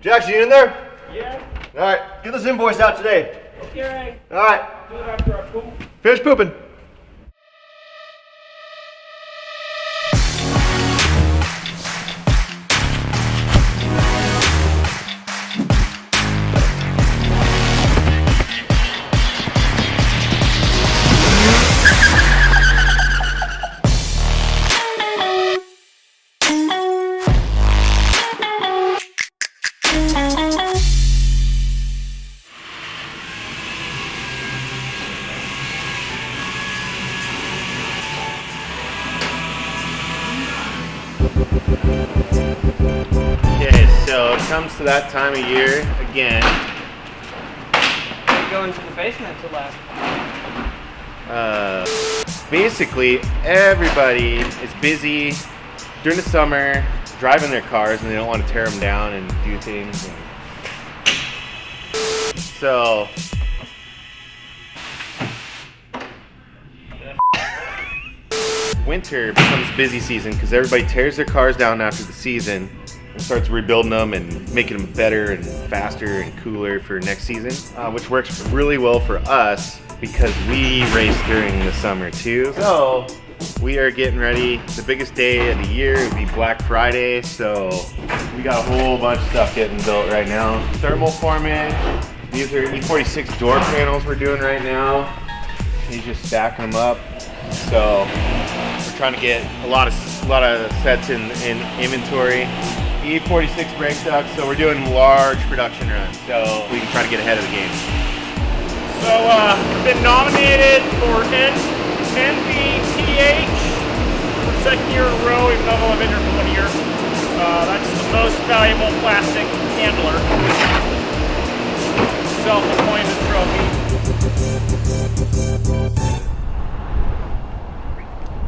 Jackson, you in there? Yeah. All right, get this invoice out today. Okay. All right. Do it after I poop. Finish pooping. So it comes to that time of year again. Go into the basement to last. Basically, everybody is busy during the summer driving their cars and they don't want to tear them down and do things. So winter becomes busy season because everybody tears their cars down after the season and starts rebuilding them and making them better and faster and cooler for next season, which works really well for us because we race during the summer too. So we are getting ready. The biggest day of the year would be Black Friday, so we got a whole bunch of stuff getting built right now. Thermoforming. These are E46 door panels we're doing right now. He's just stacking them up. So we're trying to get a lot of sets in inventory. E46 brake ducts, so we're doing large production runs, so we can try to get ahead of the game. So, we've been nominated for NVPH for the second year in a row, even though I've been here for 1 year. That's the most valuable plastic handler. Self-appointed trophy.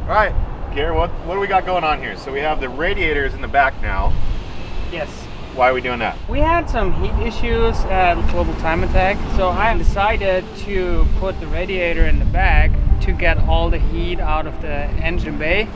All right, Pierre, what do we got going on here? So we have the radiators in the back now. Yes. Why are we doing that? We had some heat issues at Global Time Attack, so I decided to put the radiator in the back to get all the heat out of the engine bay.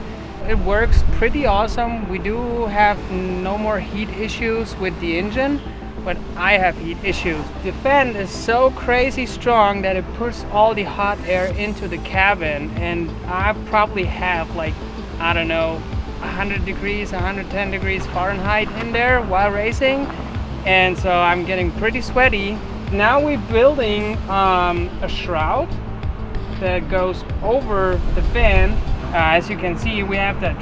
It works pretty awesome. We do have no more heat issues with the engine, but I have heat issues. The fan is so crazy strong that it puts all the hot air into the cabin, and I probably have like, I don't know, 100 degrees, 110 degrees Fahrenheit in there while racing, and so I'm getting pretty sweaty. Now we're building a shroud that goes over the fan. As you can see, we have that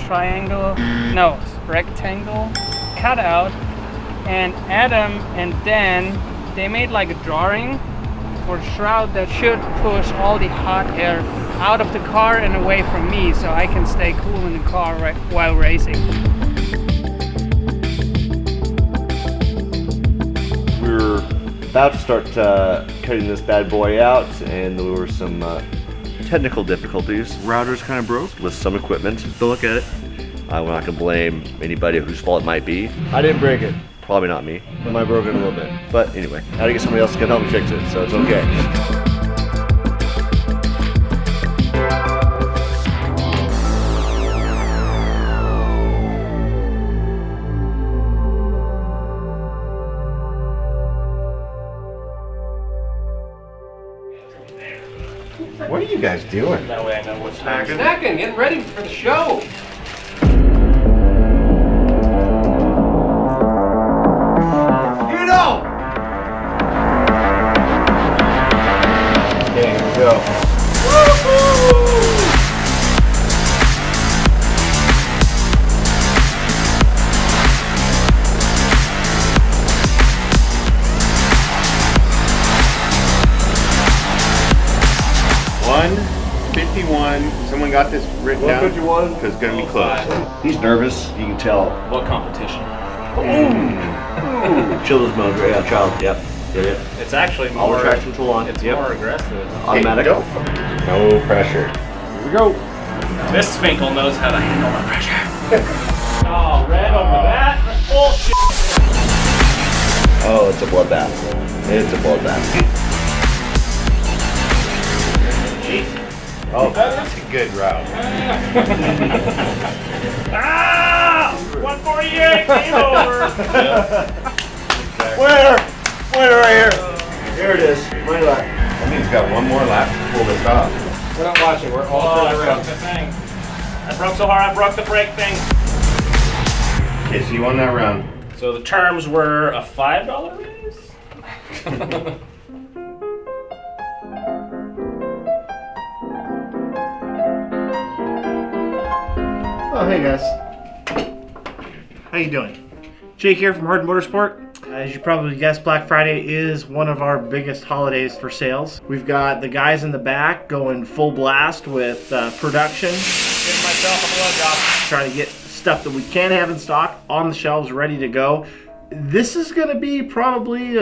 rectangle cutout, and Adam and Dan, they made like a drawing for a shroud that should push all the hot air out of the car and away from me, so I can stay cool in the car while racing. We're about to start cutting this bad boy out, and there were some technical difficulties. Router's kind of broke with some equipment. To look at it, we're not gonna blame anybody whose fault it might be. I didn't break it. Probably not me. I might have broken it a little bit. But anyway, I had to get somebody else to come help me fix it, so it's okay. What are you guys doing? That way I know what's Snacking? Snacking, getting ready for the show. You know! Okay, here we go. Woo-hoo! Someone got this written down? 151. Because it's going to be close. He's nervous, you can tell. What competition? Children's mode, yeah, child, yep. Yeah. It's actually All more. the traction control on. It's Yep. more aggressive. Automatic. Hey, no pressure. Here we go. This Finkel knows how to handle the pressure. Oh, red over that? That's bullshit. Oh, it's a bloodbath. It's a bloodbath. Oh, that's a good route. Ah! 148, game over. back. Where? Right here. Here it is. My left. I think he's got one more lap to pull this off. We're not watching. We're all Oh, I turning broke around. the thing. I broke so hard, I broke the brake thing. Okay, so you won that round. So the terms were a $5 raise? Oh, hey guys. How you doing? Jake here from Hard Motorsport. As you probably guessed, Black Friday is one of our biggest holidays for sales. We've got the guys in the back going full blast with production, Give myself a blowjob. trying to get stuff that we can have in stock on the shelves ready to go. This is going to be probably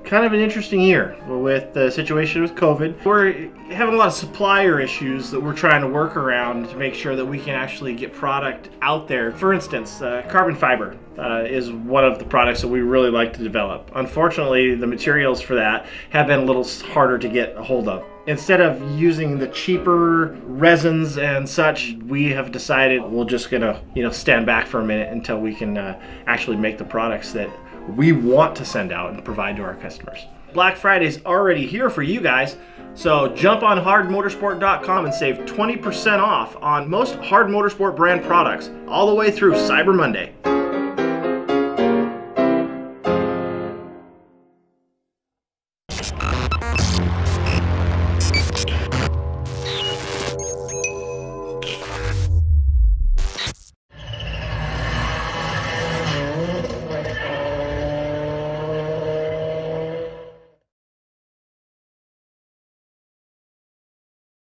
kind of an interesting year with the situation with COVID. We're having a lot of supplier issues that we're trying to work around to make sure that we can actually get product out there. For instance, carbon fiber is one of the products that we really like to develop. Unfortunately, the materials for that have been a little harder to get a hold of. Instead of using the cheaper resins and such, we have decided we're just gonna, stand back for a minute until we can actually make the products that we want to send out and provide to our customers. Black Friday's already here for you guys, so jump on hardmotorsport.com and save 20% off on most Hard Motorsport brand products all the way through Cyber Monday.